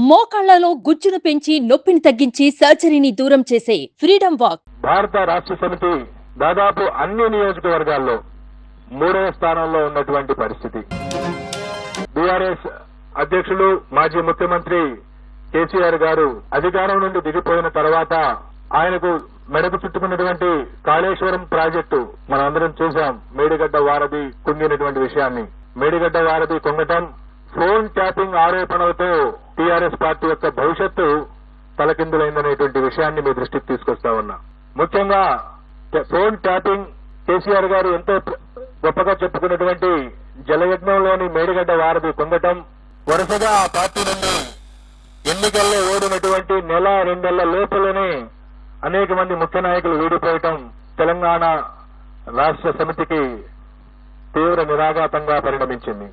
మోకాళ్లలో గుజ్జును పెంచి నొప్పిని తగ్గించి సర్జరీని దూరం చేసే ఫ్రీడమ్ వాక్. భారత రాష్ట్ర సమితి దాదాపు అన్ని నియోజకవర్గాల్లో 3వ స్థానంలో ఉన్నటువంటి పరిస్థితి. బీఆర్ఎస్ అధ్యక్షులు మాజీ ముఖ్యమంత్రి కేసీఆర్ గారు అధికారం నుండి దిగిపోయిన తర్వాత ఆయనకు మెడకు చుట్టుకున్నటువంటి కాళేశ్వరం ప్రాజెక్టు మనందరం చూశాం. మేడిగడ్డ వారధి కుంగినటువంటి విషయాన్ని, మేడిగడ్డ వారధి కుంగటం, ఫోన్ ట్యాపింగ్ ఆరోపణలతో టీఆర్ఎస్ పార్టీ యొక్క భవిష్యత్తు తలకిందులైందనేటువంటి విషయాన్ని మీ దృష్టికి తీసుకొస్తా ఉన్నా. ముఖ్యంగా ఫోన్ ట్యాపింగ్ కేసీఆర్ గారు ఎంతో గొప్పగా చెప్పుకున్నటువంటి జలయజ్ఞంలోని మేడిగడ్డ వారధి కుంగటం, వరుసగా ఆ పార్టీ నుండి ఎన్నికల్లో ఓడినటువంటి నెల 2 నెలల లోపలనే అనేక మంది ముఖ్య నాయకులు వీడిపోయటం తెలంగాణ రాష్ట్ర సమితికి తీవ్ర నిరాఘాతంగా పరిణమించింది.